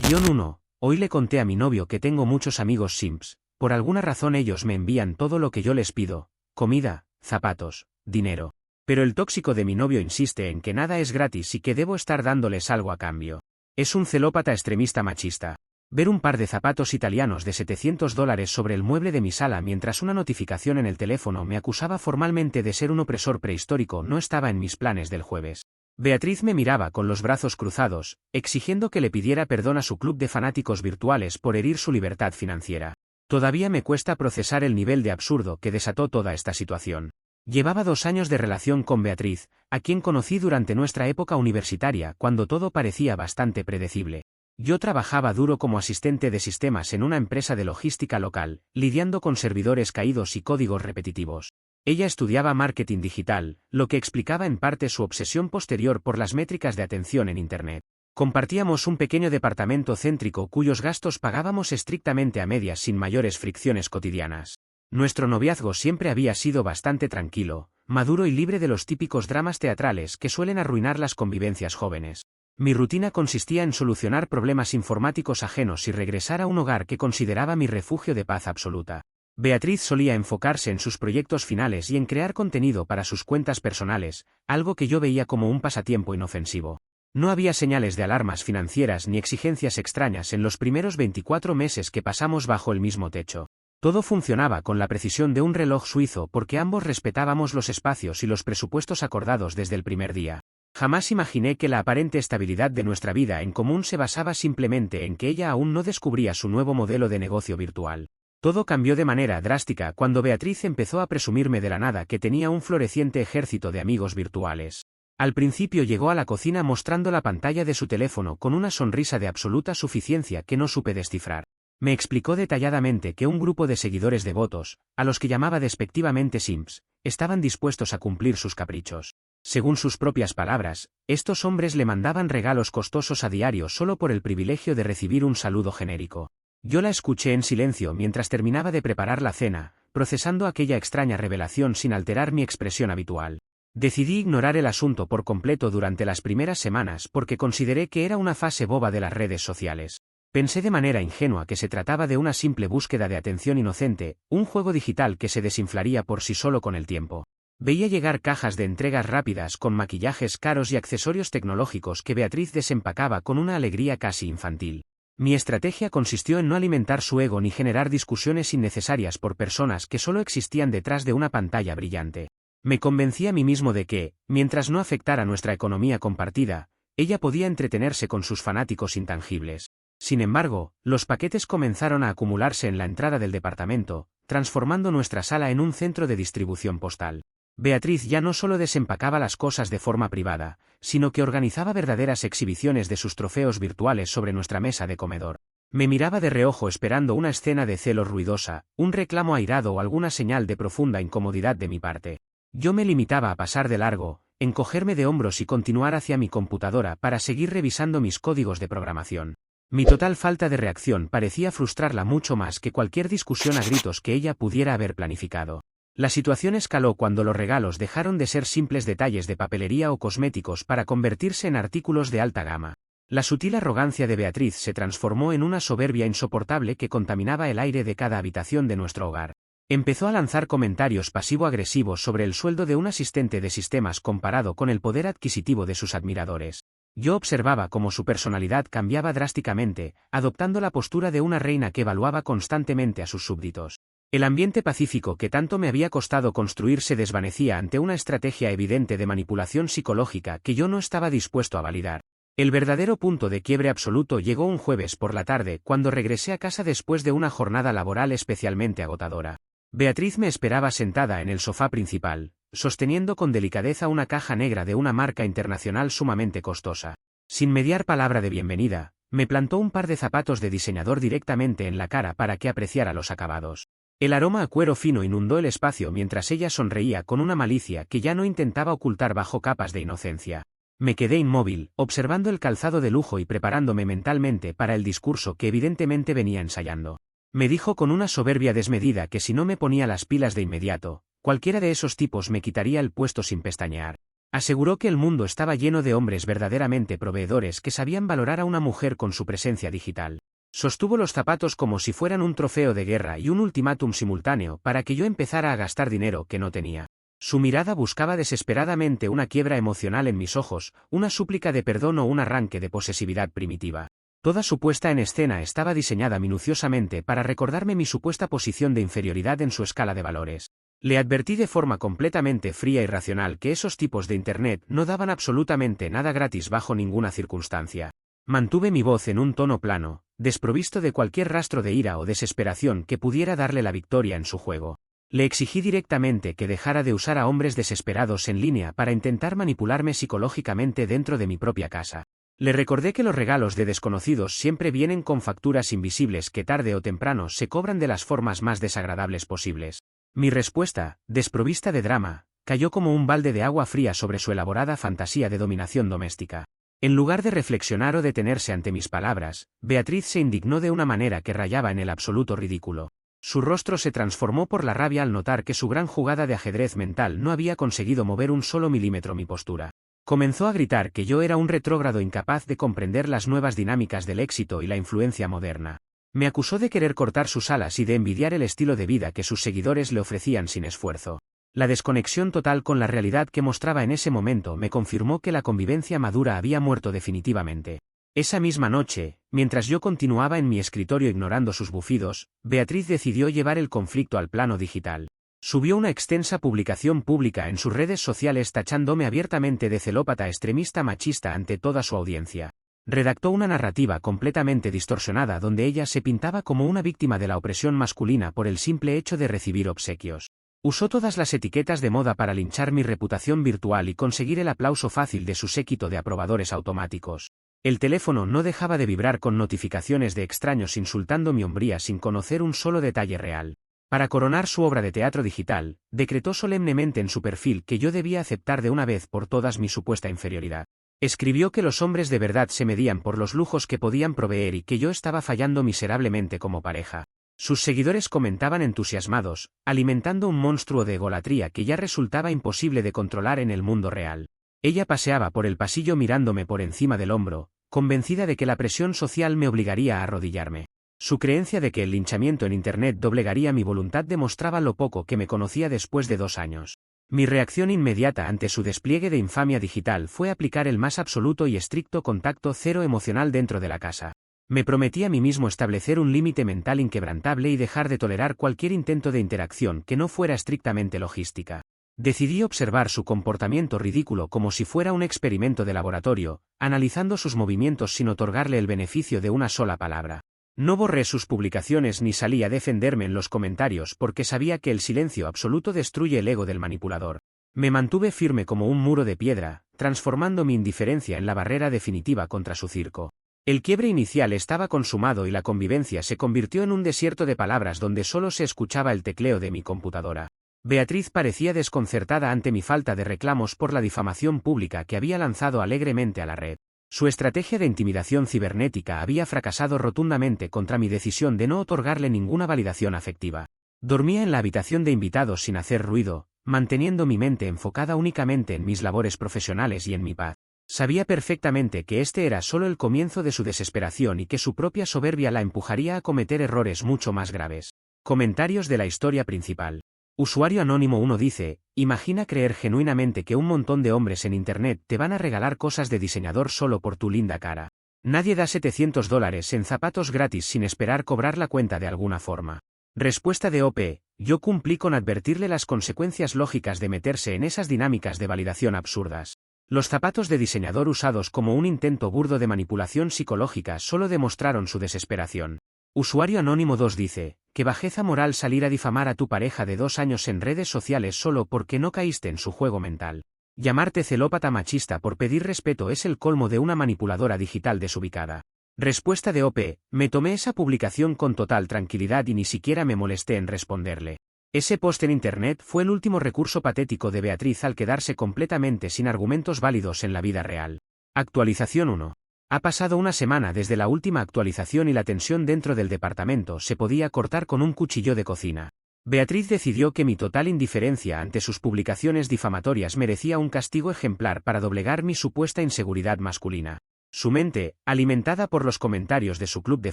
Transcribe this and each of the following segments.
-1. Hoy le conté a mi novio que tengo muchos amigos simps. Por alguna razón ellos me envían todo lo que yo les pido: comida, zapatos, dinero. Pero el tóxico de mi novio insiste en que nada es gratis y que debo estar dándoles algo a cambio. Es un celópata extremista machista. Ver un par de zapatos italianos de $700 sobre el mueble de mi sala mientras una notificación en el teléfono me acusaba formalmente de ser un opresor prehistórico no estaba en mis planes del jueves. Beatriz me miraba con los brazos cruzados, exigiendo que le pidiera perdón a su club de fanáticos virtuales por herir su libertad financiera. Todavía me cuesta procesar el nivel de absurdo que desató toda esta situación. Llevaba 2 años de relación con Beatriz, a quien conocí durante nuestra época universitaria cuando todo parecía bastante predecible. Yo trabajaba duro como asistente de sistemas en una empresa de logística local, lidiando con servidores caídos y códigos repetitivos. Ella estudiaba marketing digital, lo que explicaba en parte su obsesión posterior por las métricas de atención en Internet. Compartíamos un pequeño departamento céntrico cuyos gastos pagábamos estrictamente a medias sin mayores fricciones cotidianas. Nuestro noviazgo siempre había sido bastante tranquilo, maduro y libre de los típicos dramas teatrales que suelen arruinar las convivencias jóvenes. Mi rutina consistía en solucionar problemas informáticos ajenos y regresar a un hogar que consideraba mi refugio de paz absoluta. Beatriz solía enfocarse en sus proyectos finales y en crear contenido para sus cuentas personales, algo que yo veía como un pasatiempo inofensivo. No había señales de alarmas financieras ni exigencias extrañas en los primeros 24 meses que pasamos bajo el mismo techo. Todo funcionaba con la precisión de un reloj suizo porque ambos respetábamos los espacios y los presupuestos acordados desde el primer día. Jamás imaginé que la aparente estabilidad de nuestra vida en común se basaba simplemente en que ella aún no descubría su nuevo modelo de negocio virtual. Todo cambió de manera drástica cuando Beatriz empezó a presumirme de la nada que tenía un floreciente ejército de amigos virtuales. Al principio llegó a la cocina mostrando la pantalla de su teléfono con una sonrisa de absoluta suficiencia que no supe descifrar. Me explicó detalladamente que un grupo de seguidores devotos, a los que llamaba despectivamente simps, estaban dispuestos a cumplir sus caprichos. Según sus propias palabras, estos hombres le mandaban regalos costosos a diario solo por el privilegio de recibir un saludo genérico. Yo la escuché en silencio mientras terminaba de preparar la cena, procesando aquella extraña revelación sin alterar mi expresión habitual. Decidí ignorar el asunto por completo durante las primeras semanas porque consideré que era una fase boba de las redes sociales. Pensé de manera ingenua que se trataba de una simple búsqueda de atención inocente, un juego digital que se desinflaría por sí solo con el tiempo. Veía llegar cajas de entregas rápidas con maquillajes caros y accesorios tecnológicos que Beatriz desempacaba con una alegría casi infantil. Mi estrategia consistió en no alimentar su ego ni generar discusiones innecesarias por personas que solo existían detrás de una pantalla brillante. Me convencí a mí mismo de que, mientras no afectara nuestra economía compartida, ella podía entretenerse con sus fanáticos intangibles. Sin embargo, los paquetes comenzaron a acumularse en la entrada del departamento, transformando nuestra sala en un centro de distribución postal. Beatriz ya no solo desempacaba las cosas de forma privada, sino que organizaba verdaderas exhibiciones de sus trofeos virtuales sobre nuestra mesa de comedor. Me miraba de reojo esperando una escena de celos ruidosa, un reclamo airado o alguna señal de profunda incomodidad de mi parte. Yo me limitaba a pasar de largo, encogerme de hombros y continuar hacia mi computadora para seguir revisando mis códigos de programación. Mi total falta de reacción parecía frustrarla mucho más que cualquier discusión a gritos que ella pudiera haber planificado. La situación escaló cuando los regalos dejaron de ser simples detalles de papelería o cosméticos para convertirse en artículos de alta gama. La sutil arrogancia de Beatriz se transformó en una soberbia insoportable que contaminaba el aire de cada habitación de nuestro hogar. Empezó a lanzar comentarios pasivo-agresivos sobre el sueldo de un asistente de sistemas comparado con el poder adquisitivo de sus admiradores. Yo observaba cómo su personalidad cambiaba drásticamente, adoptando la postura de una reina que evaluaba constantemente a sus súbditos. El ambiente pacífico que tanto me había costado construir se desvanecía ante una estrategia evidente de manipulación psicológica que yo no estaba dispuesto a validar. El verdadero punto de quiebre absoluto llegó un jueves por la tarde cuando regresé a casa después de una jornada laboral especialmente agotadora. Beatriz me esperaba sentada en el sofá principal, sosteniendo con delicadeza una caja negra de una marca internacional sumamente costosa. Sin mediar palabra de bienvenida, me plantó un par de zapatos de diseñador directamente en la cara para que apreciara los acabados. El aroma a cuero fino inundó el espacio mientras ella sonreía con una malicia que ya no intentaba ocultar bajo capas de inocencia. Me quedé inmóvil, observando el calzado de lujo y preparándome mentalmente para el discurso que evidentemente venía ensayando. Me dijo con una soberbia desmedida que si no me ponía las pilas de inmediato, cualquiera de esos tipos me quitaría el puesto sin pestañear. Aseguró que el mundo estaba lleno de hombres verdaderamente proveedores que sabían valorar a una mujer con su presencia digital. Sostuvo los zapatos como si fueran un trofeo de guerra y un ultimátum simultáneo para que yo empezara a gastar dinero que no tenía. Su mirada buscaba desesperadamente una quiebra emocional en mis ojos, una súplica de perdón o un arranque de posesividad primitiva. Toda su puesta en escena estaba diseñada minuciosamente para recordarme mi supuesta posición de inferioridad en su escala de valores. Le advertí de forma completamente fría y racional que esos tipos de Internet no daban absolutamente nada gratis bajo ninguna circunstancia. Mantuve mi voz en un tono plano, desprovisto de cualquier rastro de ira o desesperación que pudiera darle la victoria en su juego. Le exigí directamente que dejara de usar a hombres desesperados en línea para intentar manipularme psicológicamente dentro de mi propia casa. Le recordé que los regalos de desconocidos siempre vienen con facturas invisibles que tarde o temprano se cobran de las formas más desagradables posibles. Mi respuesta, desprovista de drama, cayó como un balde de agua fría sobre su elaborada fantasía de dominación doméstica. En lugar de reflexionar o detenerse ante mis palabras, Beatriz se indignó de una manera que rayaba en el absoluto ridículo. Su rostro se transformó por la rabia al notar que su gran jugada de ajedrez mental no había conseguido mover un solo milímetro mi postura. Comenzó a gritar que yo era un retrógrado incapaz de comprender las nuevas dinámicas del éxito y la influencia moderna. Me acusó de querer cortar sus alas y de envidiar el estilo de vida que sus seguidores le ofrecían sin esfuerzo. La desconexión total con la realidad que mostraba en ese momento me confirmó que la convivencia madura había muerto definitivamente. Esa misma noche, mientras yo continuaba en mi escritorio ignorando sus bufidos, Beatriz decidió llevar el conflicto al plano digital. Subió una extensa publicación pública en sus redes sociales tachándome abiertamente de celópata extremista machista ante toda su audiencia. Redactó una narrativa completamente distorsionada donde ella se pintaba como una víctima de la opresión masculina por el simple hecho de recibir obsequios. Usó todas las etiquetas de moda para linchar mi reputación virtual y conseguir el aplauso fácil de su séquito de aprobadores automáticos. El teléfono no dejaba de vibrar con notificaciones de extraños insultando mi hombría sin conocer un solo detalle real. Para coronar su obra de teatro digital, decretó solemnemente en su perfil que yo debía aceptar de una vez por todas mi supuesta inferioridad. Escribió que los hombres de verdad se medían por los lujos que podían proveer y que yo estaba fallando miserablemente como pareja. Sus seguidores comentaban entusiasmados, alimentando un monstruo de egolatría que ya resultaba imposible de controlar en el mundo real. Ella paseaba por el pasillo mirándome por encima del hombro, convencida de que la presión social me obligaría a arrodillarme. Su creencia de que el linchamiento en Internet doblegaría mi voluntad demostraba lo poco que me conocía después de 2 años. Mi reacción inmediata ante su despliegue de infamia digital fue aplicar el más absoluto y estricto contacto cero emocional dentro de la casa. Me prometí a mí mismo establecer un límite mental inquebrantable y dejar de tolerar cualquier intento de interacción que no fuera estrictamente logística. Decidí observar su comportamiento ridículo como si fuera un experimento de laboratorio, analizando sus movimientos sin otorgarle el beneficio de una sola palabra. No borré sus publicaciones ni salí a defenderme en los comentarios porque sabía que el silencio absoluto destruye el ego del manipulador. Me mantuve firme como un muro de piedra, transformando mi indiferencia en la barrera definitiva contra su circo. El quiebre inicial estaba consumado y la convivencia se convirtió en un desierto de palabras donde solo se escuchaba el tecleo de mi computadora. Beatriz parecía desconcertada ante mi falta de reclamos por la difamación pública que había lanzado alegremente a la red. Su estrategia de intimidación cibernética había fracasado rotundamente contra mi decisión de no otorgarle ninguna validación afectiva. Dormía en la habitación de invitados sin hacer ruido, manteniendo mi mente enfocada únicamente en mis labores profesionales y en mi paz. Sabía perfectamente que este era solo el comienzo de su desesperación y que su propia soberbia la empujaría a cometer errores mucho más graves. Comentarios de la historia principal. Usuario Anónimo 1 dice, imagina creer genuinamente que un montón de hombres en Internet te van a regalar cosas de diseñador solo por tu linda cara. Nadie da $700 en zapatos gratis sin esperar cobrar la cuenta de alguna forma. Respuesta de OP, yo cumplí con advertirle las consecuencias lógicas de meterse en esas dinámicas de validación absurdas. Los zapatos de diseñador usados como un intento burdo de manipulación psicológica solo demostraron su desesperación. Usuario Anónimo 2 dice, qué bajeza moral salir a difamar a tu pareja de 2 años en redes sociales solo porque no caíste en su juego mental. Llamarte celópata machista por pedir respeto es el colmo de una manipuladora digital desubicada. Respuesta de OP, me tomé esa publicación con total tranquilidad y ni siquiera me molesté en responderle. Ese post en Internet fue el último recurso patético de Beatriz al quedarse completamente sin argumentos válidos en la vida real. Actualización 1. Ha pasado una semana desde la última actualización y la tensión dentro del departamento se podía cortar con un cuchillo de cocina. Beatriz decidió que mi total indiferencia ante sus publicaciones difamatorias merecía un castigo ejemplar para doblegar mi supuesta inseguridad masculina. Su mente, alimentada por los comentarios de su club de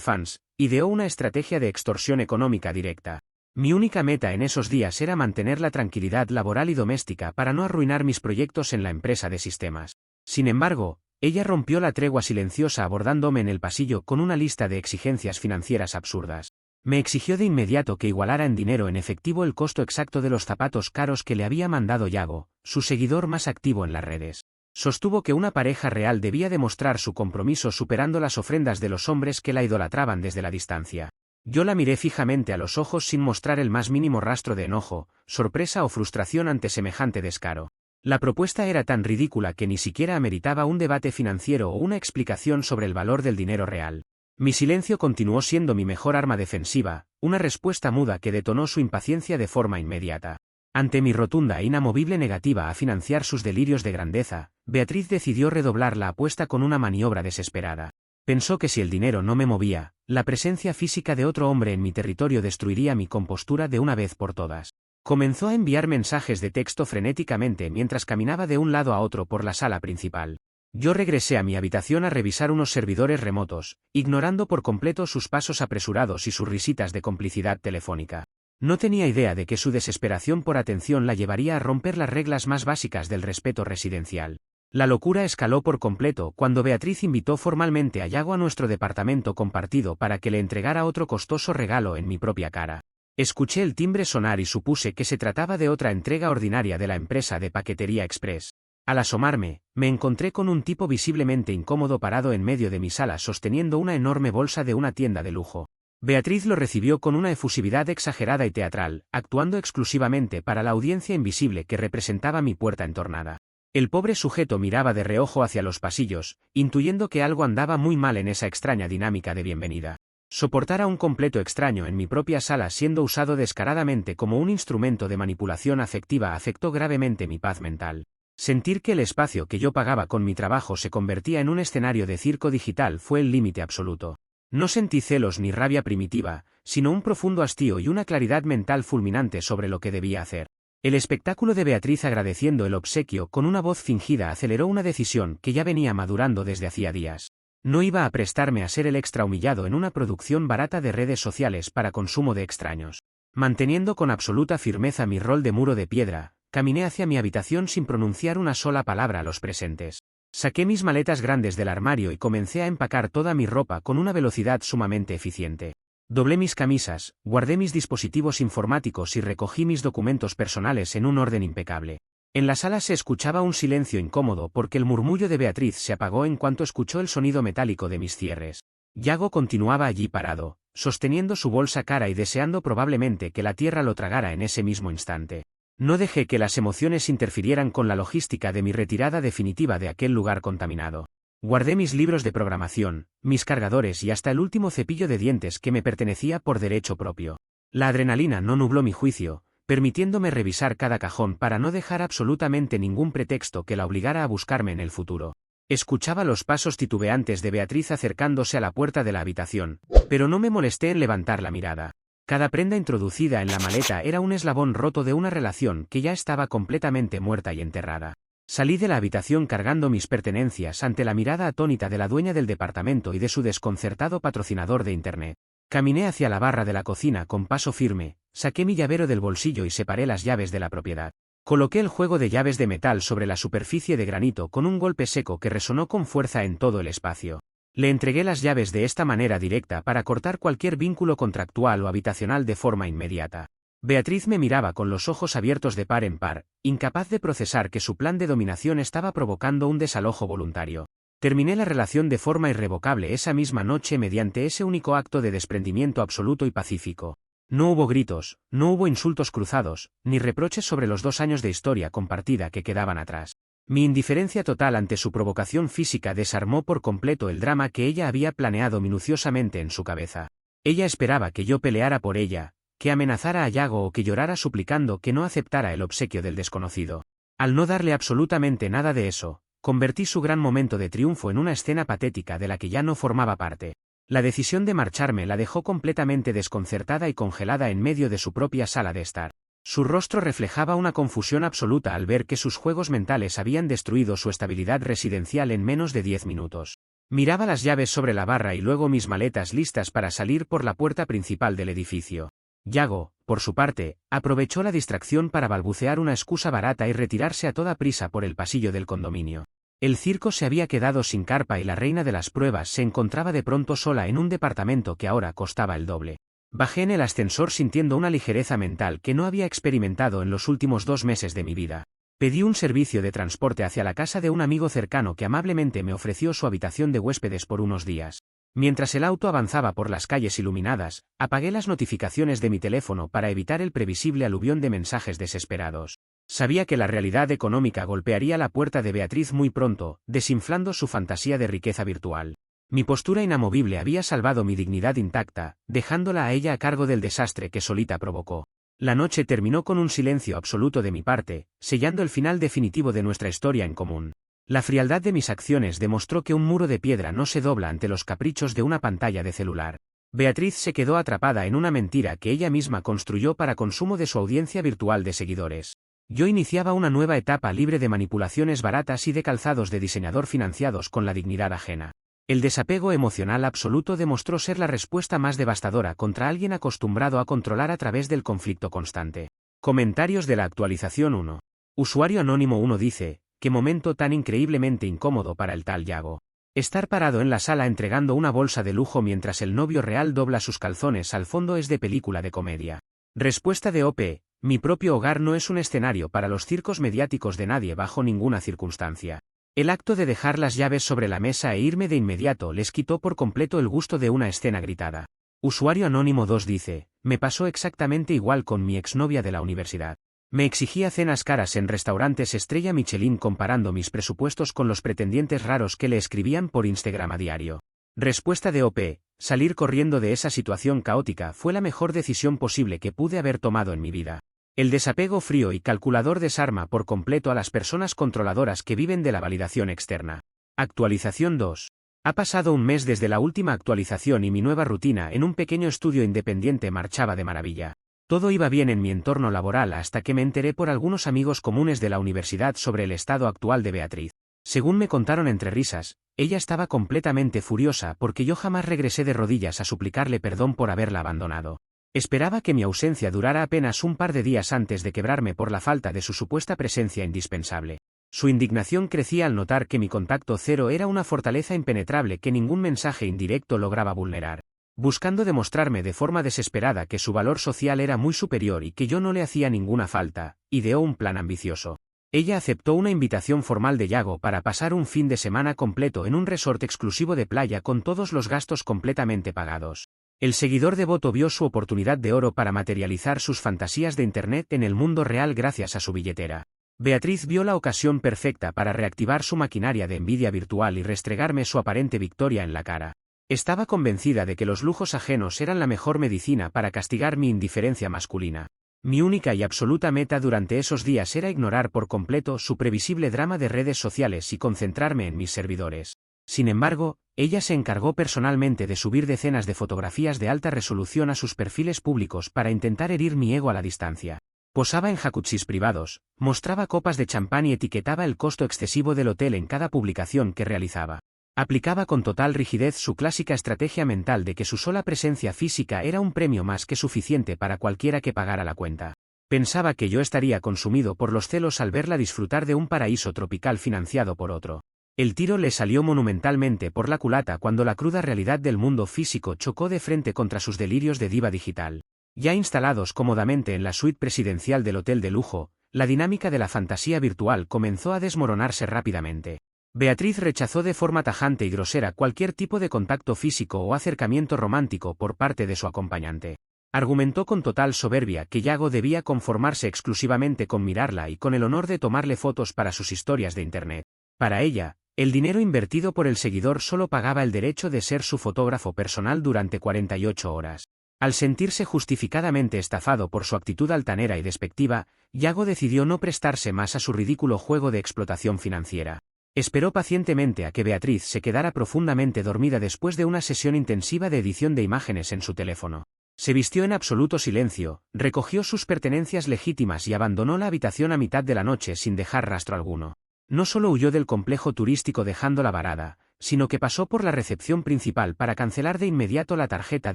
fans, ideó una estrategia de extorsión económica directa. Mi única meta en esos días era mantener la tranquilidad laboral y doméstica para no arruinar mis proyectos en la empresa de sistemas. Sin embargo, ella rompió la tregua silenciosa abordándome en el pasillo con una lista de exigencias financieras absurdas. Me exigió de inmediato que igualara en dinero en efectivo el costo exacto de los zapatos caros que le había mandado Yago, su seguidor más activo en las redes. Sostuvo que una pareja real debía demostrar su compromiso superando las ofrendas de los hombres que la idolatraban desde la distancia. Yo la miré fijamente a los ojos sin mostrar el más mínimo rastro de enojo, sorpresa o frustración ante semejante descaro. La propuesta era tan ridícula que ni siquiera ameritaba un debate financiero o una explicación sobre el valor del dinero real. Mi silencio continuó siendo mi mejor arma defensiva, una respuesta muda que detonó su impaciencia de forma inmediata. Ante mi rotunda e inamovible negativa a financiar sus delirios de grandeza, Beatriz decidió redoblar la apuesta con una maniobra desesperada. Pensó que si el dinero no me movía, la presencia física de otro hombre en mi territorio destruiría mi compostura de una vez por todas. Comenzó a enviar mensajes de texto frenéticamente mientras caminaba de un lado a otro por la sala principal. Yo regresé a mi habitación a revisar unos servidores remotos, ignorando por completo sus pasos apresurados y sus risitas de complicidad telefónica. No tenía idea de que su desesperación por atención la llevaría a romper las reglas más básicas del respeto residencial. La locura escaló por completo cuando Beatriz invitó formalmente a Yago a nuestro departamento compartido para que le entregara otro costoso regalo en mi propia cara. Escuché el timbre sonar y supuse que se trataba de otra entrega ordinaria de la empresa de paquetería express. Al asomarme, me encontré con un tipo visiblemente incómodo parado en medio de mi sala sosteniendo una enorme bolsa de una tienda de lujo. Beatriz lo recibió con una efusividad exagerada y teatral, actuando exclusivamente para la audiencia invisible que representaba mi puerta entornada. El pobre sujeto miraba de reojo hacia los pasillos, intuyendo que algo andaba muy mal en esa extraña dinámica de bienvenida. Soportar a un completo extraño en mi propia sala siendo usado descaradamente como un instrumento de manipulación afectiva afectó gravemente mi paz mental. Sentir que el espacio que yo pagaba con mi trabajo se convertía en un escenario de circo digital fue el límite absoluto. No sentí celos ni rabia primitiva, sino un profundo hastío y una claridad mental fulminante sobre lo que debía hacer. El espectáculo de Beatriz agradeciendo el obsequio con una voz fingida aceleró una decisión que ya venía madurando desde hacía días. No iba a prestarme a ser el extra humillado en una producción barata de redes sociales para consumo de extraños. Manteniendo con absoluta firmeza mi rol de muro de piedra, caminé hacia mi habitación sin pronunciar una sola palabra a los presentes. Saqué mis maletas grandes del armario y comencé a empacar toda mi ropa con una velocidad sumamente eficiente. Doblé mis camisas, guardé mis dispositivos informáticos y recogí mis documentos personales en un orden impecable. En la sala se escuchaba un silencio incómodo porque el murmullo de Beatriz se apagó en cuanto escuchó el sonido metálico de mis cierres. Yago continuaba allí parado, sosteniendo su bolsa cara y deseando probablemente que la tierra lo tragara en ese mismo instante. No dejé que las emociones interfirieran con la logística de mi retirada definitiva de aquel lugar contaminado. Guardé mis libros de programación, mis cargadores y hasta el último cepillo de dientes que me pertenecía por derecho propio. La adrenalina no nubló mi juicio, permitiéndome revisar cada cajón para no dejar absolutamente ningún pretexto que la obligara a buscarme en el futuro. Escuchaba los pasos titubeantes de Beatriz acercándose a la puerta de la habitación, pero no me molesté en levantar la mirada. Cada prenda introducida en la maleta era un eslabón roto de una relación que ya estaba completamente muerta y enterrada. Salí de la habitación cargando mis pertenencias ante la mirada atónita de la dueña del departamento y de su desconcertado patrocinador de Internet. Caminé hacia la barra de la cocina con paso firme, saqué mi llavero del bolsillo y separé las llaves de la propiedad. Coloqué el juego de llaves de metal sobre la superficie de granito con un golpe seco que resonó con fuerza en todo el espacio. Le entregué las llaves de esta manera directa para cortar cualquier vínculo contractual o habitacional de forma inmediata. Beatriz me miraba con los ojos abiertos de par en par, incapaz de procesar que su plan de dominación estaba provocando un desalojo voluntario. Terminé la relación de forma irrevocable esa misma noche mediante ese único acto de desprendimiento absoluto y pacífico. No hubo gritos, no hubo insultos cruzados, ni reproches sobre los 2 años de historia compartida que quedaban atrás. Mi indiferencia total ante su provocación física desarmó por completo el drama que ella había planeado minuciosamente en su cabeza. Ella esperaba que yo peleara por ella, que amenazara a Yago o que llorara suplicando que no aceptara el obsequio del desconocido. Al no darle absolutamente nada de eso, convertí su gran momento de triunfo en una escena patética de la que ya no formaba parte. La decisión de marcharme la dejó completamente desconcertada y congelada en medio de su propia sala de estar. Su rostro reflejaba una confusión absoluta al ver que sus juegos mentales habían destruido su estabilidad residencial en menos de 10 minutos. Miraba las llaves sobre la barra y luego mis maletas listas para salir por la puerta principal del edificio. Yago, por su parte, aprovechó la distracción para balbucear una excusa barata y retirarse a toda prisa por el pasillo del condominio. El circo se había quedado sin carpa y la reina de las pruebas se encontraba de pronto sola en un departamento que ahora costaba el doble. Bajé en el ascensor sintiendo una ligereza mental que no había experimentado en los últimos 2 meses de mi vida. Pedí un servicio de transporte hacia la casa de un amigo cercano que amablemente me ofreció su habitación de huéspedes por unos días. Mientras el auto avanzaba por las calles iluminadas, apagué las notificaciones de mi teléfono para evitar el previsible aluvión de mensajes desesperados. Sabía que la realidad económica golpearía la puerta de Beatriz muy pronto, desinflando su fantasía de riqueza virtual. Mi postura inamovible había salvado mi dignidad intacta, dejándola a ella a cargo del desastre que solita provocó. La noche terminó con un silencio absoluto de mi parte, sellando el final definitivo de nuestra historia en común. La frialdad de mis acciones demostró que un muro de piedra no se dobla ante los caprichos de una pantalla de celular. Beatriz se quedó atrapada en una mentira que ella misma construyó para consumo de su audiencia virtual de seguidores. Yo iniciaba una nueva etapa libre de manipulaciones baratas y de calzados de diseñador financiados con la dignidad ajena. El desapego emocional absoluto demostró ser la respuesta más devastadora contra alguien acostumbrado a controlar a través del conflicto constante. Comentarios de la actualización 1. Usuario anónimo 1 dice: qué momento tan increíblemente incómodo para el tal Yago. Estar parado en la sala entregando una bolsa de lujo mientras el novio real dobla sus calzones al fondo es de película de comedia. Respuesta de OP: mi propio hogar no es un escenario para los circos mediáticos de nadie bajo ninguna circunstancia. El acto de dejar las llaves sobre la mesa e irme de inmediato les quitó por completo el gusto de una escena gritada. Usuario anónimo 2 dice: me pasó exactamente igual con mi exnovia de la universidad. Me exigía cenas caras en restaurantes estrella Michelin comparando mis presupuestos con los pretendientes raros que le escribían por Instagram a diario. Respuesta de OP: salir corriendo de esa situación caótica fue la mejor decisión posible que pude haber tomado en mi vida. El desapego frío y calculador desarma por completo a las personas controladoras que viven de la validación externa. Actualización 2. Ha pasado un mes desde la última actualización y mi nueva rutina en un pequeño estudio independiente marchaba de maravilla. Todo iba bien en mi entorno laboral hasta que me enteré por algunos amigos comunes de la universidad sobre el estado actual de Beatriz. Según me contaron entre risas, ella estaba completamente furiosa porque yo jamás regresé de rodillas a suplicarle perdón por haberla abandonado. Esperaba que mi ausencia durara apenas un par de días antes de quebrarme por la falta de su supuesta presencia indispensable. Su indignación crecía al notar que mi contacto cero era una fortaleza impenetrable que ningún mensaje indirecto lograba vulnerar. Buscando demostrarme de forma desesperada que su valor social era muy superior y que yo no le hacía ninguna falta, ideó un plan ambicioso. Ella aceptó una invitación formal de Yago para pasar un fin de semana completo en un resort exclusivo de playa con todos los gastos completamente pagados. El seguidor devoto vio su oportunidad de oro para materializar sus fantasías de Internet en el mundo real gracias a su billetera. Beatriz vio la ocasión perfecta para reactivar su maquinaria de envidia virtual y restregarme su aparente victoria en la cara. Estaba convencida de que los lujos ajenos eran la mejor medicina para castigar mi indiferencia masculina. Mi única y absoluta meta durante esos días era ignorar por completo su previsible drama de redes sociales y concentrarme en mis servidores. Sin embargo, ella se encargó personalmente de subir decenas de fotografías de alta resolución a sus perfiles públicos para intentar herir mi ego a la distancia. Posaba en jacuzzis privados, mostraba copas de champán y etiquetaba el costo excesivo del hotel en cada publicación que realizaba. Aplicaba con total rigidez su clásica estrategia mental de que su sola presencia física era un premio más que suficiente para cualquiera que pagara la cuenta. Pensaba que yo estaría consumido por los celos al verla disfrutar de un paraíso tropical financiado por otro. El tiro le salió monumentalmente por la culata cuando la cruda realidad del mundo físico chocó de frente contra sus delirios de diva digital. Ya instalados cómodamente en la suite presidencial del hotel de lujo, la dinámica de la fantasía virtual comenzó a desmoronarse rápidamente. Beatriz rechazó de forma tajante y grosera cualquier tipo de contacto físico o acercamiento romántico por parte de su acompañante. Argumentó con total soberbia que Yago debía conformarse exclusivamente con mirarla y con el honor de tomarle fotos para sus historias de Internet. Para ella, el dinero invertido por el seguidor solo pagaba el derecho de ser su fotógrafo personal durante 48 horas. Al sentirse justificadamente estafado por su actitud altanera y despectiva, Yago decidió no prestarse más a su ridículo juego de explotación financiera. Esperó pacientemente a que Beatriz se quedara profundamente dormida después de una sesión intensiva de edición de imágenes en su teléfono. Se vistió en absoluto silencio, recogió sus pertenencias legítimas y abandonó la habitación a mitad de la noche sin dejar rastro alguno. No solo huyó del complejo turístico dejando la varada, sino que pasó por la recepción principal para cancelar de inmediato la tarjeta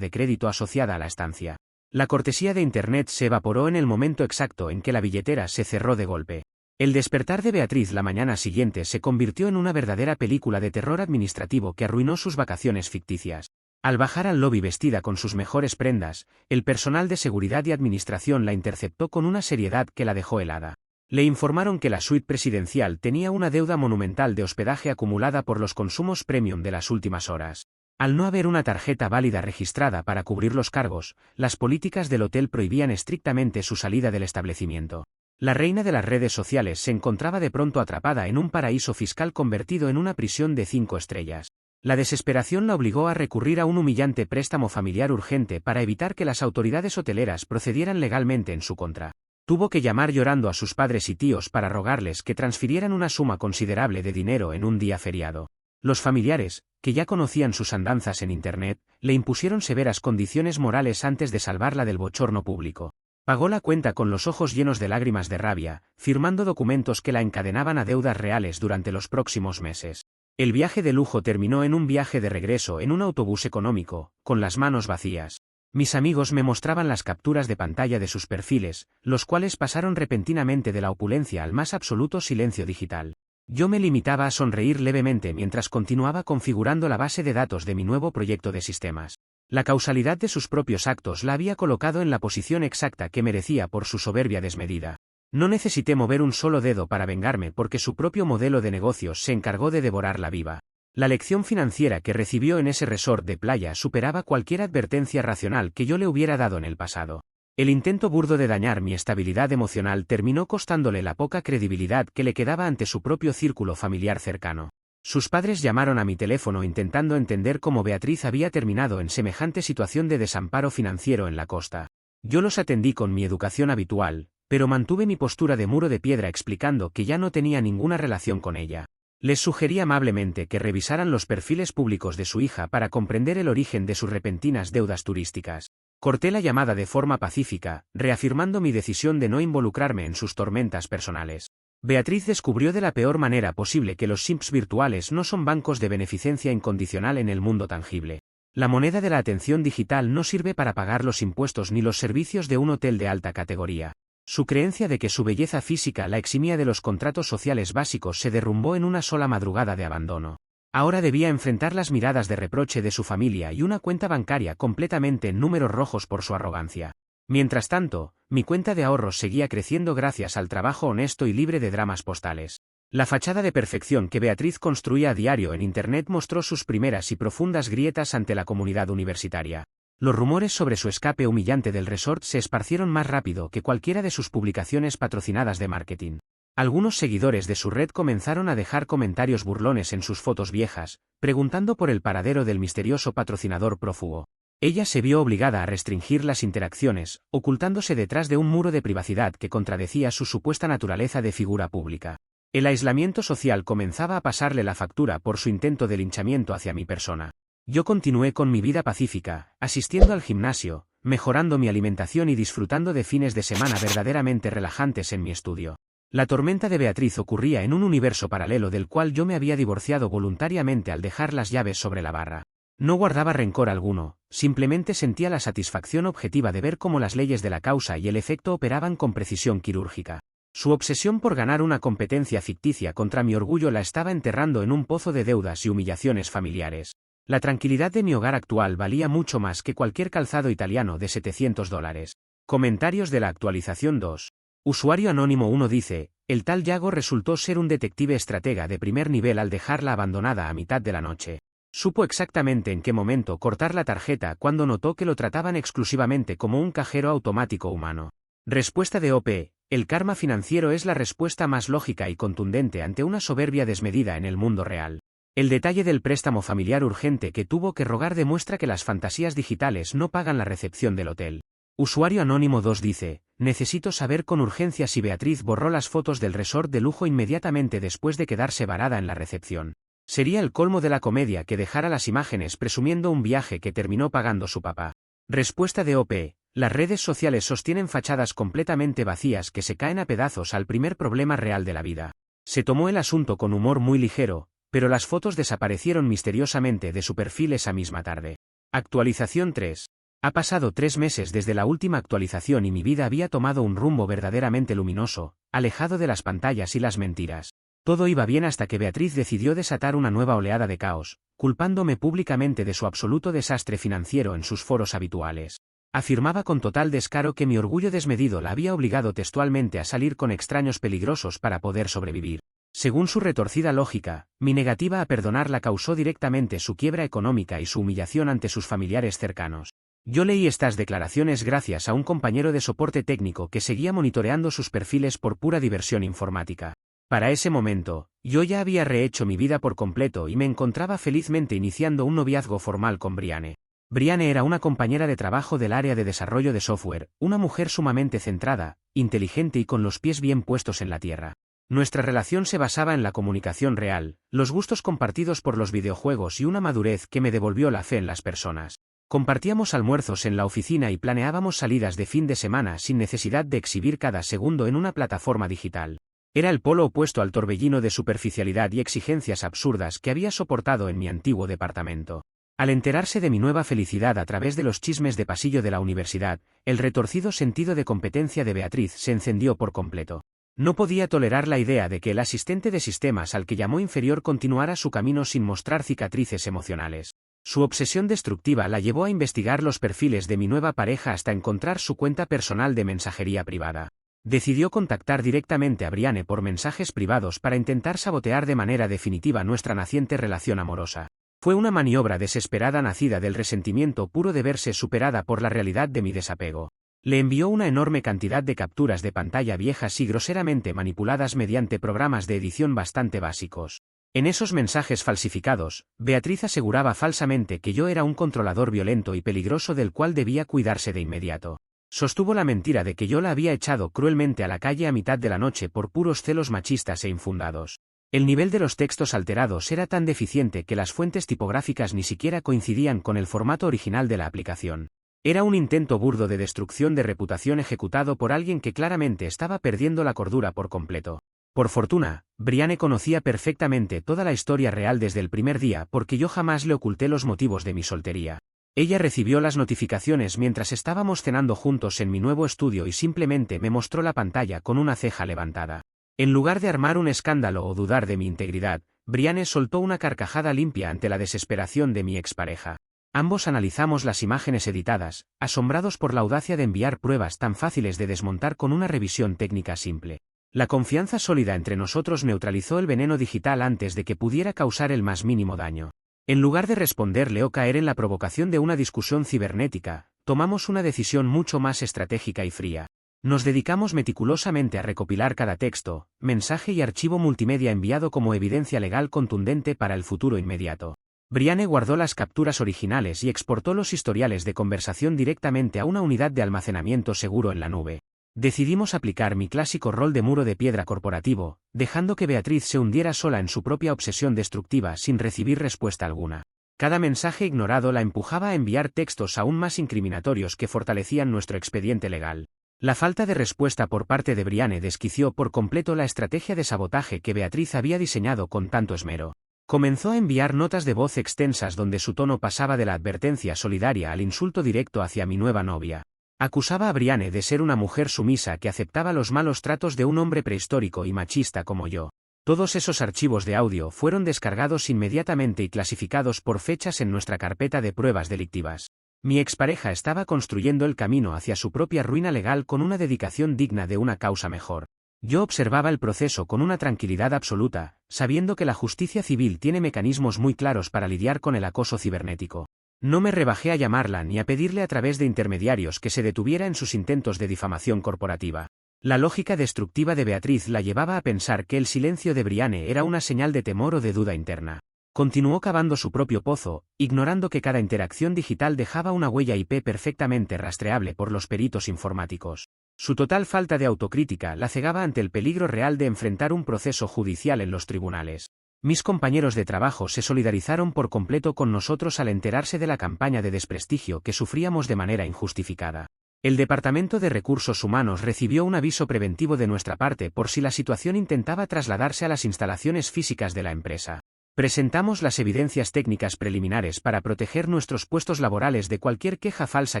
de crédito asociada a la estancia. La cortesía de Internet se evaporó en el momento exacto en que la billetera se cerró de golpe. El despertar de Beatriz la mañana siguiente se convirtió en una verdadera película de terror administrativo que arruinó sus vacaciones ficticias. Al bajar al lobby vestida con sus mejores prendas, el personal de seguridad y administración la interceptó con una seriedad que la dejó helada. Le informaron que la suite presidencial tenía una deuda monumental de hospedaje acumulada por los consumos premium de las últimas horas. Al no haber una tarjeta válida registrada para cubrir los cargos, las políticas del hotel prohibían estrictamente su salida del establecimiento. La reina de las redes sociales se encontraba de pronto atrapada en un paraíso fiscal convertido en una prisión de 5 estrellas. La desesperación la obligó a recurrir a un humillante préstamo familiar urgente para evitar que las autoridades hoteleras procedieran legalmente en su contra. Tuvo que llamar llorando a sus padres y tíos para rogarles que transfirieran una suma considerable de dinero en un día feriado. Los familiares, que ya conocían sus andanzas en Internet, le impusieron severas condiciones morales antes de salvarla del bochorno público. Pagó la cuenta con los ojos llenos de lágrimas de rabia, firmando documentos que la encadenaban a deudas reales durante los próximos meses. El viaje de lujo terminó en un viaje de regreso en un autobús económico, con las manos vacías. Mis amigos me mostraban las capturas de pantalla de sus perfiles, los cuales pasaron repentinamente de la opulencia al más absoluto silencio digital. Yo me limitaba a sonreír levemente mientras continuaba configurando la base de datos de mi nuevo proyecto de sistemas. La causalidad de sus propios actos la había colocado en la posición exacta que merecía por su soberbia desmedida. No necesité mover un solo dedo para vengarme porque su propio modelo de negocios se encargó de devorarla viva. La lección financiera que recibió en ese resort de playa superaba cualquier advertencia racional que yo le hubiera dado en el pasado. El intento burdo de dañar mi estabilidad emocional terminó costándole la poca credibilidad que le quedaba ante su propio círculo familiar cercano. Sus padres llamaron a mi teléfono intentando entender cómo Beatriz había terminado en semejante situación de desamparo financiero en la costa. Yo los atendí con mi educación habitual, pero mantuve mi postura de muro de piedra explicando que ya no tenía ninguna relación con ella. Les sugerí amablemente que revisaran los perfiles públicos de su hija para comprender el origen de sus repentinas deudas turísticas. Corté la llamada de forma pacífica, reafirmando mi decisión de no involucrarme en sus tormentas personales. Beatriz descubrió de la peor manera posible que los simps virtuales no son bancos de beneficencia incondicional en el mundo tangible. La moneda de la atención digital no sirve para pagar los impuestos ni los servicios de un hotel de alta categoría. Su creencia de que su belleza física la eximía de los contratos sociales básicos se derrumbó en una sola madrugada de abandono. Ahora debía enfrentar las miradas de reproche de su familia y una cuenta bancaria completamente en números rojos por su arrogancia. Mientras tanto, mi cuenta de ahorros seguía creciendo gracias al trabajo honesto y libre de dramas postales. La fachada de perfección que Beatriz construía a diario en Internet mostró sus primeras y profundas grietas ante la comunidad universitaria. Los rumores sobre su escape humillante del resort se esparcieron más rápido que cualquiera de sus publicaciones patrocinadas de marketing. Algunos seguidores de su red comenzaron a dejar comentarios burlones en sus fotos viejas, preguntando por el paradero del misterioso patrocinador prófugo. Ella se vio obligada a restringir las interacciones, ocultándose detrás de un muro de privacidad que contradecía su supuesta naturaleza de figura pública. El aislamiento social comenzaba a pasarle la factura por su intento de linchamiento hacia mi persona. Yo continué con mi vida pacífica, asistiendo al gimnasio, mejorando mi alimentación y disfrutando de fines de semana verdaderamente relajantes en mi estudio. La tormenta de Beatriz ocurría en un universo paralelo del cual yo me había divorciado voluntariamente al dejar las llaves sobre la barra. No guardaba rencor alguno, simplemente sentía la satisfacción objetiva de ver cómo las leyes de la causa y el efecto operaban con precisión quirúrgica. Su obsesión por ganar una competencia ficticia contra mi orgullo la estaba enterrando en un pozo de deudas y humillaciones familiares. La tranquilidad de mi hogar actual valía mucho más que cualquier calzado italiano de $700. Comentarios de la actualización 2. Usuario anónimo 1 dice, el tal Yago resultó ser un detective estratega de primer nivel al dejarla abandonada a mitad de la noche. Supo exactamente en qué momento cortar la tarjeta cuando notó que lo trataban exclusivamente como un cajero automático humano. Respuesta de OP. El karma financiero es la respuesta más lógica y contundente ante una soberbia desmedida en el mundo real. El detalle del préstamo familiar urgente que tuvo que rogar demuestra que las fantasías digitales no pagan la recepción del hotel. Usuario anónimo 2 dice, necesito saber con urgencia si Beatriz borró las fotos del resort de lujo inmediatamente después de quedarse varada en la recepción. Sería el colmo de la comedia que dejara las imágenes presumiendo un viaje que terminó pagando su papá. Respuesta de OP. Las redes sociales sostienen fachadas completamente vacías que se caen a pedazos al primer problema real de la vida. Se tomó el asunto con humor muy ligero, pero las fotos desaparecieron misteriosamente de su perfil esa misma tarde. Actualización 3. Ha pasado 3 meses desde la última actualización y mi vida había tomado un rumbo verdaderamente luminoso, alejado de las pantallas y las mentiras. Todo iba bien hasta que Beatriz decidió desatar una nueva oleada de caos, culpándome públicamente de su absoluto desastre financiero en sus foros habituales. Afirmaba con total descaro que mi orgullo desmedido la había obligado textualmente a salir con extraños peligrosos para poder sobrevivir. Según su retorcida lógica, mi negativa a perdonarla causó directamente su quiebra económica y su humillación ante sus familiares cercanos. Yo leí estas declaraciones gracias a un compañero de soporte técnico que seguía monitoreando sus perfiles por pura diversión informática. Para ese momento, yo ya había rehecho mi vida por completo y me encontraba felizmente iniciando un noviazgo formal con Brianne. Brianne era una compañera de trabajo del área de desarrollo de software, una mujer sumamente centrada, inteligente y con los pies bien puestos en la tierra. Nuestra relación se basaba en la comunicación real, los gustos compartidos por los videojuegos y una madurez que me devolvió la fe en las personas. Compartíamos almuerzos en la oficina y planeábamos salidas de fin de semana sin necesidad de exhibir cada segundo en una plataforma digital. Era el polo opuesto al torbellino de superficialidad y exigencias absurdas que había soportado en mi antiguo departamento. Al enterarse de mi nueva felicidad a través de los chismes de pasillo de la universidad, el retorcido sentido de competencia de Beatriz se encendió por completo. No podía tolerar la idea de que el asistente de sistemas al que llamó inferior continuara su camino sin mostrar cicatrices emocionales. Su obsesión destructiva la llevó a investigar los perfiles de mi nueva pareja hasta encontrar su cuenta personal de mensajería privada. Decidió contactar directamente a Brianne por mensajes privados para intentar sabotear de manera definitiva nuestra naciente relación amorosa. Fue una maniobra desesperada nacida del resentimiento puro de verse superada por la realidad de mi desapego. Le envió una enorme cantidad de capturas de pantalla viejas y groseramente manipuladas mediante programas de edición bastante básicos. En esos mensajes falsificados, Beatriz aseguraba falsamente que yo era un controlador violento y peligroso del cual debía cuidarse de inmediato. Sostuvo la mentira de que yo la había echado cruelmente a la calle a mitad de la noche por puros celos machistas e infundados. El nivel de los textos alterados era tan deficiente que las fuentes tipográficas ni siquiera coincidían con el formato original de la aplicación. Era un intento burdo de destrucción de reputación ejecutado por alguien que claramente estaba perdiendo la cordura por completo. Por fortuna, Brianne conocía perfectamente toda la historia real desde el primer día porque yo jamás le oculté los motivos de mi soltería. Ella recibió las notificaciones mientras estábamos cenando juntos en mi nuevo estudio y simplemente me mostró la pantalla con una ceja levantada. En lugar de armar un escándalo o dudar de mi integridad, Brianne soltó una carcajada limpia ante la desesperación de mi expareja. Ambos analizamos las imágenes editadas, asombrados por la audacia de enviar pruebas tan fáciles de desmontar con una revisión técnica simple. La confianza sólida entre nosotros neutralizó el veneno digital antes de que pudiera causar el más mínimo daño. En lugar de responderle o caer en la provocación de una discusión cibernética, tomamos una decisión mucho más estratégica y fría. Nos dedicamos meticulosamente a recopilar cada texto, mensaje y archivo multimedia enviado como evidencia legal contundente para el futuro inmediato. Brianne guardó las capturas originales y exportó los historiales de conversación directamente a una unidad de almacenamiento seguro en la nube. Decidimos aplicar mi clásico rol de muro de piedra corporativo, dejando que Beatriz se hundiera sola en su propia obsesión destructiva sin recibir respuesta alguna. Cada mensaje ignorado la empujaba a enviar textos aún más incriminatorios que fortalecían nuestro expediente legal. La falta de respuesta por parte de Brianne desquició por completo la estrategia de sabotaje que Beatriz había diseñado con tanto esmero. Comenzó a enviar notas de voz extensas donde su tono pasaba de la advertencia solidaria al insulto directo hacia mi nueva novia. Acusaba a Brianne de ser una mujer sumisa que aceptaba los malos tratos de un hombre prehistórico y machista como yo. Todos esos archivos de audio fueron descargados inmediatamente y clasificados por fechas en nuestra carpeta de pruebas delictivas. Mi expareja estaba construyendo el camino hacia su propia ruina legal con una dedicación digna de una causa mejor. Yo observaba el proceso con una tranquilidad absoluta, sabiendo que la justicia civil tiene mecanismos muy claros para lidiar con el acoso cibernético. No me rebajé a llamarla ni a pedirle a través de intermediarios que se detuviera en sus intentos de difamación corporativa. La lógica destructiva de Beatriz la llevaba a pensar que el silencio de Brianne era una señal de temor o de duda interna. Continuó cavando su propio pozo, ignorando que cada interacción digital dejaba una huella IP perfectamente rastreable por los peritos informáticos. Su total falta de autocrítica la cegaba ante el peligro real de enfrentar un proceso judicial en los tribunales. Mis compañeros de trabajo se solidarizaron por completo con nosotros al enterarse de la campaña de desprestigio que sufríamos de manera injustificada. El Departamento de Recursos Humanos recibió un aviso preventivo de nuestra parte por si la situación intentaba trasladarse a las instalaciones físicas de la empresa. Presentamos las evidencias técnicas preliminares para proteger nuestros puestos laborales de cualquier queja falsa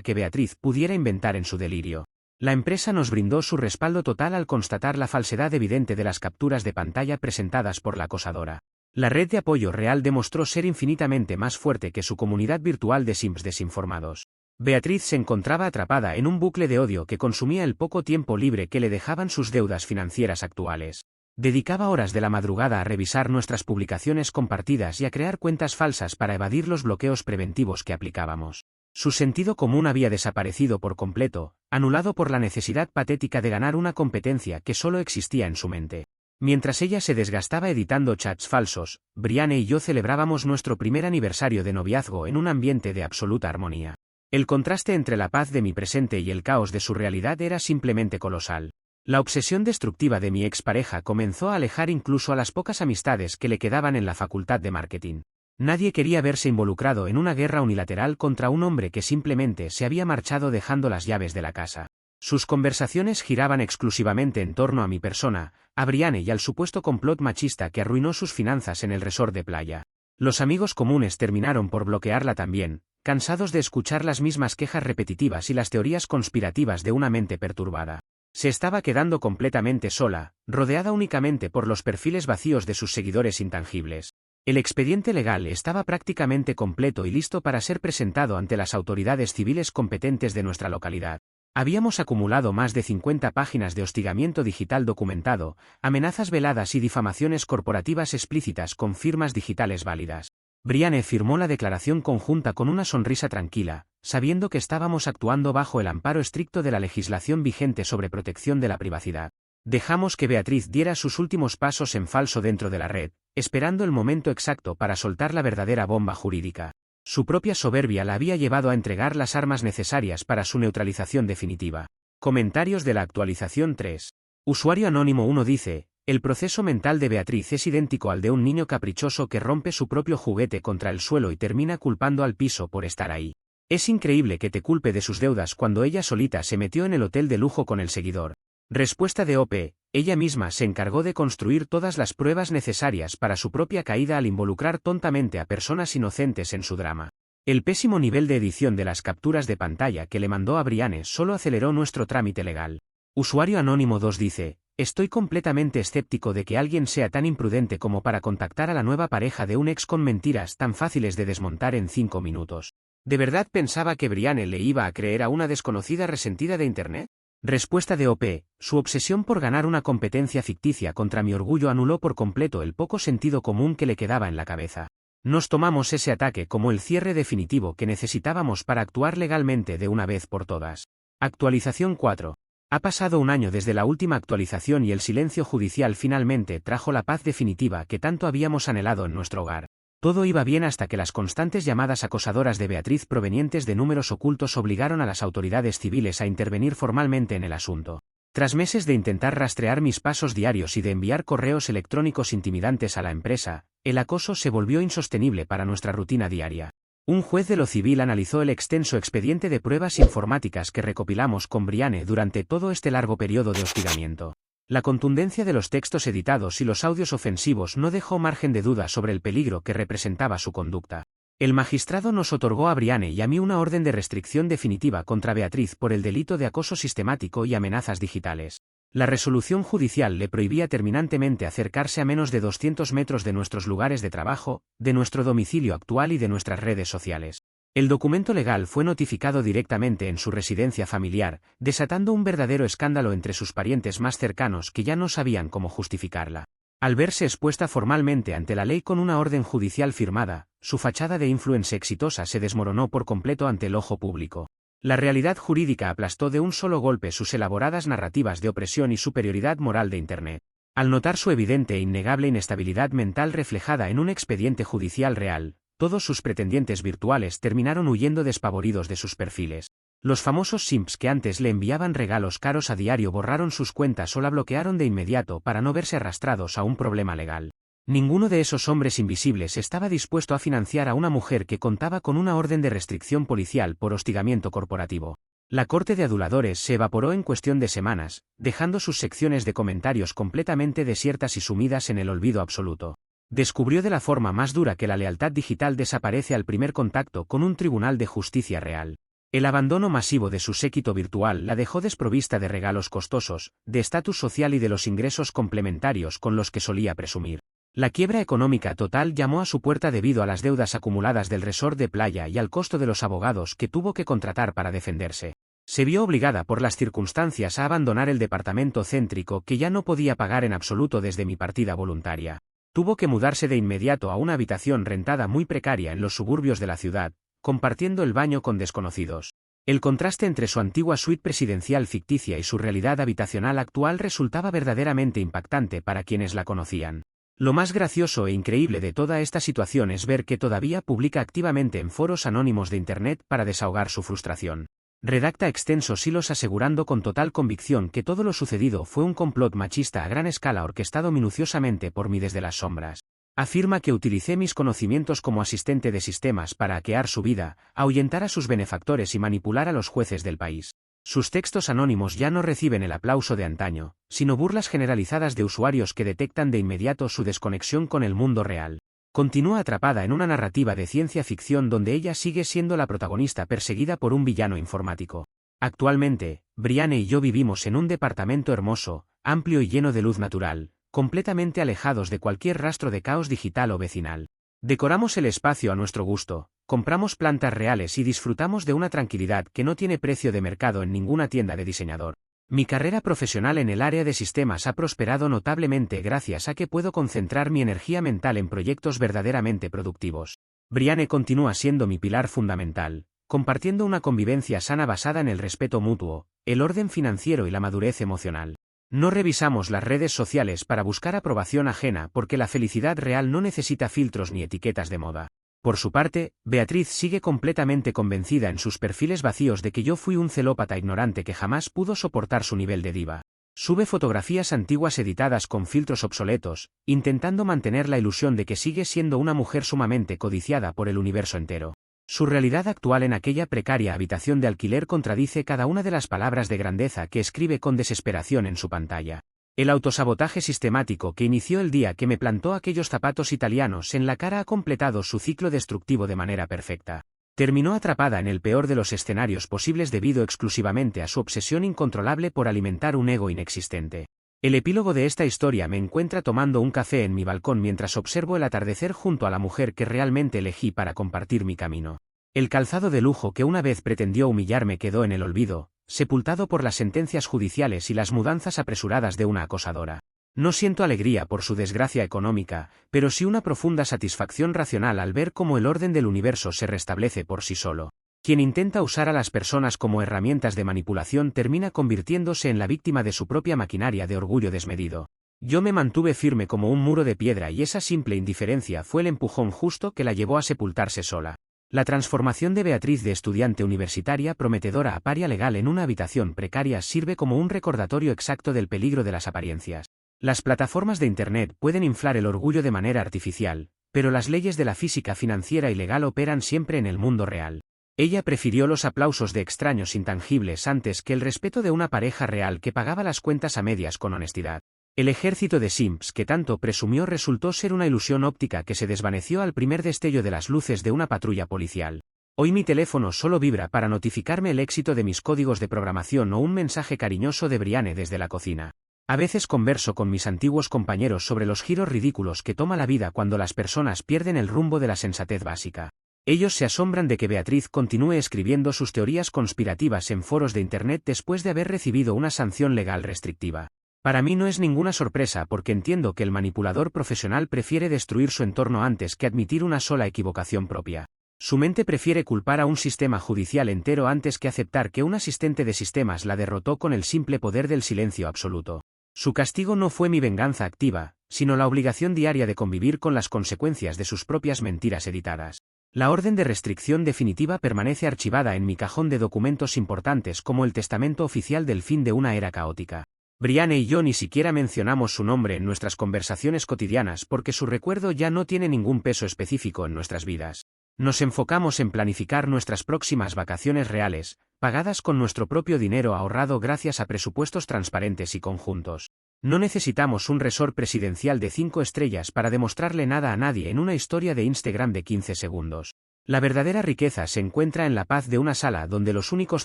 que Beatriz pudiera inventar en su delirio. La empresa nos brindó su respaldo total al constatar la falsedad evidente de las capturas de pantalla presentadas por la acosadora. La red de apoyo real demostró ser infinitamente más fuerte que su comunidad virtual de simps desinformados. Beatriz se encontraba atrapada en un bucle de odio que consumía el poco tiempo libre que le dejaban sus deudas financieras actuales. Dedicaba horas de la madrugada a revisar nuestras publicaciones compartidas y a crear cuentas falsas para evadir los bloqueos preventivos que aplicábamos. Su sentido común había desaparecido por completo, anulado por la necesidad patética de ganar una competencia que solo existía en su mente. Mientras ella se desgastaba editando chats falsos, Brianne y yo celebrábamos nuestro primer aniversario de noviazgo en un ambiente de absoluta armonía. El contraste entre la paz de mi presente y el caos de su realidad era simplemente colosal. La obsesión destructiva de mi expareja comenzó a alejar incluso a las pocas amistades que le quedaban en la facultad de marketing. Nadie quería verse involucrado en una guerra unilateral contra un hombre que simplemente se había marchado dejando las llaves de la casa. Sus conversaciones giraban exclusivamente en torno a mi persona, a Brianne y al supuesto complot machista que arruinó sus finanzas en el resort de playa. Los amigos comunes terminaron por bloquearla también, cansados de escuchar las mismas quejas repetitivas y las teorías conspirativas de una mente perturbada. Se estaba quedando completamente sola, rodeada únicamente por los perfiles vacíos de sus seguidores intangibles. El expediente legal estaba prácticamente completo y listo para ser presentado ante las autoridades civiles competentes de nuestra localidad. Habíamos acumulado más de 50 páginas de hostigamiento digital documentado, amenazas veladas y difamaciones corporativas explícitas con firmas digitales válidas. Brianne firmó la declaración conjunta con una sonrisa tranquila, sabiendo que estábamos actuando bajo el amparo estricto de la legislación vigente sobre protección de la privacidad. Dejamos que Beatriz diera sus últimos pasos en falso dentro de la red, esperando el momento exacto para soltar la verdadera bomba jurídica. Su propia soberbia la había llevado a entregar las armas necesarias para su neutralización definitiva. Comentarios de la actualización 3. Usuario Anónimo 1 dice: el proceso mental de Beatriz es idéntico al de un niño caprichoso que rompe su propio juguete contra el suelo y termina culpando al piso por estar ahí. Es increíble que te culpe de sus deudas cuando ella solita se metió en el hotel de lujo con el seguidor. Respuesta de OP: ella misma se encargó de construir todas las pruebas necesarias para su propia caída al involucrar tontamente a personas inocentes en su drama. El pésimo nivel de edición de las capturas de pantalla que le mandó a Brianne solo aceleró nuestro trámite legal. Usuario Anónimo 2 dice: estoy completamente escéptico de que alguien sea tan imprudente como para contactar a la nueva pareja de un ex con mentiras tan fáciles de desmontar en 5 minutos. ¿De verdad pensaba que Brianne le iba a creer a una desconocida resentida de Internet? Respuesta de OP: su obsesión por ganar una competencia ficticia contra mi orgullo anuló por completo el poco sentido común que le quedaba en la cabeza. Nos tomamos ese ataque como el cierre definitivo que necesitábamos para actuar legalmente de una vez por todas. Actualización 4. Ha pasado un año desde la última actualización y el silencio judicial finalmente trajo la paz definitiva que tanto habíamos anhelado en nuestro hogar. Todo iba bien hasta que las constantes llamadas acosadoras de Beatriz provenientes de números ocultos obligaron a las autoridades civiles a intervenir formalmente en el asunto. Tras meses de intentar rastrear mis pasos diarios y de enviar correos electrónicos intimidantes a la empresa, el acoso se volvió insostenible para nuestra rutina diaria. Un juez de lo civil analizó el extenso expediente de pruebas informáticas que recopilamos con Brianne durante todo este largo periodo de hostigamiento. La contundencia de los textos editados y los audios ofensivos no dejó margen de duda sobre el peligro que representaba su conducta. El magistrado nos otorgó a Brianne y a mí una orden de restricción definitiva contra Beatriz por el delito de acoso sistemático y amenazas digitales. La resolución judicial le prohibía terminantemente acercarse a menos de 200 metros de nuestros lugares de trabajo, de nuestro domicilio actual y de nuestras redes sociales. El documento legal fue notificado directamente en su residencia familiar, desatando un verdadero escándalo entre sus parientes más cercanos que ya no sabían cómo justificarla. Al verse expuesta formalmente ante la ley con una orden judicial firmada, su fachada de influencer exitosa se desmoronó por completo ante el ojo público. La realidad jurídica aplastó de un solo golpe sus elaboradas narrativas de opresión y superioridad moral de Internet. Al notar su evidente e innegable inestabilidad mental reflejada en un expediente judicial real, todos sus pretendientes virtuales terminaron huyendo despavoridos de sus perfiles. Los famosos simps que antes le enviaban regalos caros a diario borraron sus cuentas o la bloquearon de inmediato para no verse arrastrados a un problema legal. Ninguno de esos hombres invisibles estaba dispuesto a financiar a una mujer que contaba con una orden de restricción policial por hostigamiento corporativo. La corte de aduladores se evaporó en cuestión de semanas, dejando sus secciones de comentarios completamente desiertas y sumidas en el olvido absoluto. Descubrió de la forma más dura que la lealtad digital desaparece al primer contacto con un tribunal de justicia real. El abandono masivo de su séquito virtual la dejó desprovista de regalos costosos, de estatus social y de los ingresos complementarios con los que solía presumir. La quiebra económica total llamó a su puerta debido a las deudas acumuladas del resort de playa y al costo de los abogados que tuvo que contratar para defenderse. Se vio obligada por las circunstancias a abandonar el departamento céntrico que ya no podía pagar en absoluto desde mi partida voluntaria. Tuvo que mudarse de inmediato a una habitación rentada muy precaria en los suburbios de la ciudad, compartiendo el baño con desconocidos. El contraste entre su antigua suite presidencial ficticia y su realidad habitacional actual resultaba verdaderamente impactante para quienes la conocían. Lo más gracioso e increíble de toda esta situación es ver que todavía publica activamente en foros anónimos de Internet para desahogar su frustración. Redacta extensos hilos asegurando con total convicción que todo lo sucedido fue un complot machista a gran escala orquestado minuciosamente por mí desde las sombras. Afirma que utilicé mis conocimientos como asistente de sistemas para hackear su vida, ahuyentar a sus benefactores y manipular a los jueces del país. Sus textos anónimos ya no reciben el aplauso de antaño, sino burlas generalizadas de usuarios que detectan de inmediato su desconexión con el mundo real. Continúa atrapada en una narrativa de ciencia ficción donde ella sigue siendo la protagonista perseguida por un villano informático. Actualmente, Brianne y yo vivimos en un departamento hermoso, amplio y lleno de luz natural, completamente alejados de cualquier rastro de caos digital o vecinal. Decoramos el espacio a nuestro gusto, compramos plantas reales y disfrutamos de una tranquilidad que no tiene precio de mercado en ninguna tienda de diseñador. Mi carrera profesional en el área de sistemas ha prosperado notablemente gracias a que puedo concentrar mi energía mental en proyectos verdaderamente productivos. Brianne continúa siendo mi pilar fundamental, compartiendo una convivencia sana basada en el respeto mutuo, el orden financiero y la madurez emocional. No revisamos las redes sociales para buscar aprobación ajena porque la felicidad real no necesita filtros ni etiquetas de moda. Por su parte, Beatriz sigue completamente convencida en sus perfiles vacíos de que yo fui un celópata ignorante que jamás pudo soportar su nivel de diva. Sube fotografías antiguas editadas con filtros obsoletos, intentando mantener la ilusión de que sigue siendo una mujer sumamente codiciada por el universo entero. Su realidad actual en aquella precaria habitación de alquiler contradice cada una de las palabras de grandeza que escribe con desesperación en su pantalla. El autosabotaje sistemático que inició el día que me plantó aquellos zapatos italianos en la cara ha completado su ciclo destructivo de manera perfecta. Terminó atrapada en el peor de los escenarios posibles debido exclusivamente a su obsesión incontrolable por alimentar un ego inexistente. El epílogo de esta historia me encuentra tomando un café en mi balcón mientras observo el atardecer junto a la mujer que realmente elegí para compartir mi camino. El calzado de lujo que una vez pretendió humillarme quedó en el olvido, sepultado por las sentencias judiciales y las mudanzas apresuradas de una acosadora. No siento alegría por su desgracia económica, pero sí una profunda satisfacción racional al ver cómo el orden del universo se restablece por sí solo. Quien intenta usar a las personas como herramientas de manipulación termina convirtiéndose en la víctima de su propia maquinaria de orgullo desmedido. Yo me mantuve firme como un muro de piedra y esa simple indiferencia fue el empujón justo que la llevó a sepultarse sola. La transformación de Beatriz de estudiante universitaria prometedora a paria legal en una habitación precaria sirve como un recordatorio exacto del peligro de las apariencias. Las plataformas de Internet pueden inflar el orgullo de manera artificial, pero las leyes de la física financiera y legal operan siempre en el mundo real. Ella prefirió los aplausos de extraños intangibles antes que el respeto de una pareja real que pagaba las cuentas a medias con honestidad. El ejército de simps que tanto presumió resultó ser una ilusión óptica que se desvaneció al primer destello de las luces de una patrulla policial. Hoy mi teléfono solo vibra para notificarme el éxito de mis códigos de programación o un mensaje cariñoso de Brianne desde la cocina. A veces converso con mis antiguos compañeros sobre los giros ridículos que toma la vida cuando las personas pierden el rumbo de la sensatez básica. Ellos se asombran de que Beatriz continúe escribiendo sus teorías conspirativas en foros de Internet después de haber recibido una sanción legal restrictiva. Para mí no es ninguna sorpresa porque entiendo que el manipulador profesional prefiere destruir su entorno antes que admitir una sola equivocación propia. Su mente prefiere culpar a un sistema judicial entero antes que aceptar que un asistente de sistemas la derrotó con el simple poder del silencio absoluto. Su castigo no fue mi venganza activa, sino la obligación diaria de convivir con las consecuencias de sus propias mentiras editadas. La orden de restricción definitiva permanece archivada en mi cajón de documentos importantes como el testamento oficial del fin de una era caótica. Brianne y yo ni siquiera mencionamos su nombre en nuestras conversaciones cotidianas porque su recuerdo ya no tiene ningún peso específico en nuestras vidas. Nos enfocamos en planificar nuestras próximas vacaciones reales, pagadas con nuestro propio dinero ahorrado gracias a presupuestos transparentes y conjuntos. No necesitamos un resort presidencial de 5 estrellas para demostrarle nada a nadie en una historia de Instagram de 15 segundos. La verdadera riqueza se encuentra en la paz de una sala donde los únicos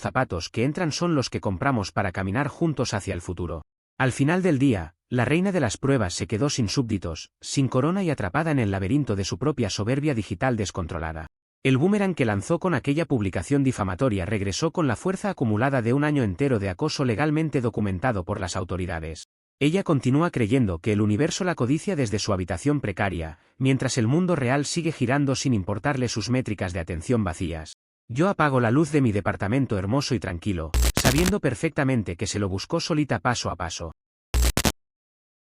zapatos que entran son los que compramos para caminar juntos hacia el futuro. Al final del día, la reina de las pruebas se quedó sin súbditos, sin corona y atrapada en el laberinto de su propia soberbia digital descontrolada. El boomerang que lanzó con aquella publicación difamatoria regresó con la fuerza acumulada de un año entero de acoso legalmente documentado por las autoridades. Ella continúa creyendo que el universo la codicia desde su habitación precaria, mientras el mundo real sigue girando sin importarle sus métricas de atención vacías. Yo apago la luz de mi departamento hermoso y tranquilo, sabiendo perfectamente que se lo buscó solita paso a paso.